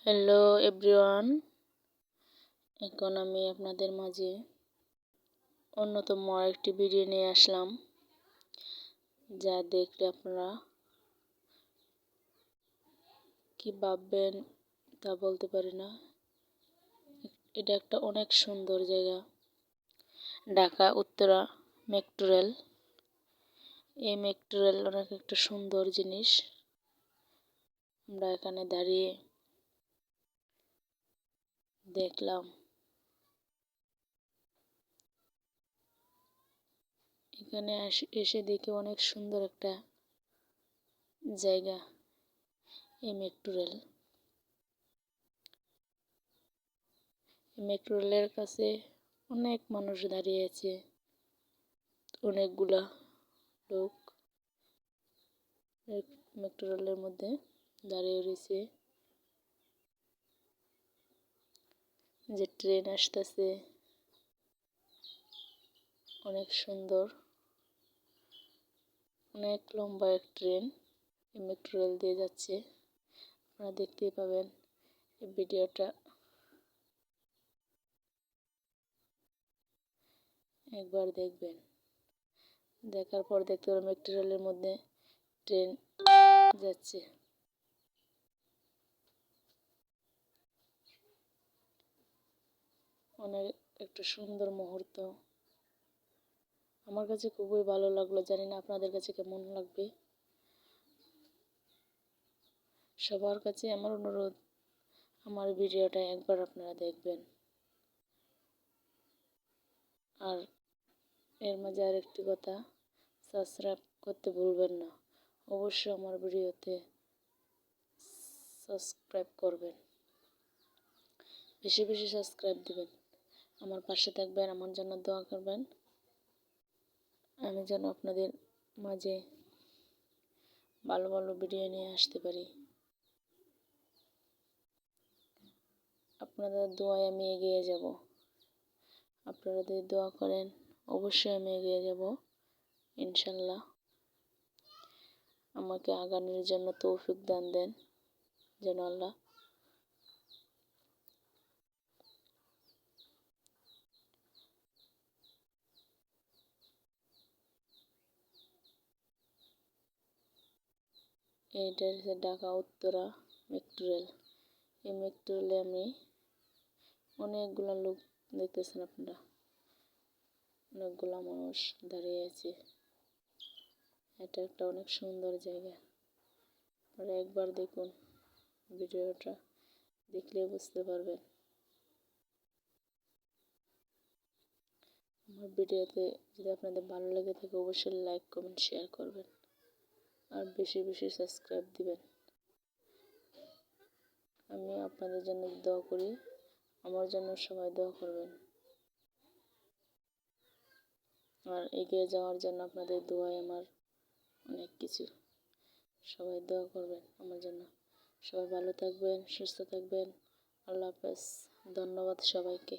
Hello everyone, এখন আমি আপনাদের মাঝে অন্যতম আরেকটি ভিডিও নিয়ে আসলাম, যা দেখলে আপনারা কি ভাববেন তা বলতে পারি না। এটা একটা অনেক সুন্দর জায়গা, ঢাকা উত্তরা মেট্রো রেল। এই মেট্রো রেল অনেক একটা সুন্দর জিনিস। আমরা এখানে দাঁড়িয়ে দেখলাম, এখানে এসে দেখে অনেক সুন্দর একটা জায়গা এই মেট্রো রেল। মেট্রো রেলের কাছে অনেক মানুষ দাঁড়িয়ে আছে, অনেকগুলা লোক মেট্রো রেলের মধ্যে দাঁড়িয়ে রয়েছে। যে ট্রেন আসতেছে অনেক সুন্দর, অনেক লম্বা এক ট্রেন মেট্রো রেল দিয়ে যাচ্ছে। আপনারা দেখতেই পাবেন এই ভিডিওটা, একবার দেখবেন। দেখার পর দেখতে পাবেন মেট্রো রেলের মধ্যে ট্রেন যাচ্ছে। অনেক একটা সুন্দর মুহূর্ত। আমার কাছে খুবই ভালো লাগলো, জানি না আপনাদের কাছে কেমন লাগবে। সবার কাছে আমার অনুরোধ, আমার ভিডিওটা একবার আপনারা দেখবেন। আর এর মাঝে আরেকটি কথা, সাবস্ক্রাইব করতে ভুলবেন না। অবশ্যই আমার ভিডিওতে সাবস্ক্রাইব করবেন, বেশি বেশি সাবস্ক্রাইব দিবেন, আমার পাশে থাকবেন, আমার জন্য দোয়া করবেন। আমি যেন আপনাদের মাঝে ভালো ভালো ভিডিও নিয়ে আসতে পারি। আপনাদের দোয়ায় আমি এগিয়ে যাব। আপনারা যদি দোয়া করেন অবশ্যই আমি এগিয়ে যাব ইনশাল্লাহ। আমাকে আগানোর জন্য তৌফিক দান দেন যেন আল্লাহ। এইটা হচ্ছে ঢাকা উত্তরা মেট্রো রেল। এই মেট্রো রেলে আমি অনেকগুলো লোক দেখতেছেন আপনারা, অনেকগুলো মানুষ দাঁড়িয়ে আছে। এটা একটা অনেক সুন্দর জায়গা। আপনারা একবার দেখুন, ভিডিওটা দেখলে বুঝতে পারবেন। আমার ভিডিওতে যদি আপনাদের ভালো লেগে থাকে অবশ্যই লাইক কমেন্ট শেয়ার করবেন, আর বেশি বেশি সাবস্ক্রাইব দিবেন। আমি আপনাদের জন্য দোয়া করি, আমার জন্য সবাই দোয়া করবেন। আর এগিয়ে যাওয়ার জন্য আপনাদের দোয়াই আমার অনেক কিছু। সবাই দোয়া করবেন আমার জন্য। সবাই ভালো থাকবেন, সুস্থ থাকবেন। আল্লাহ হাফেজ। ধন্যবাদ সবাইকে।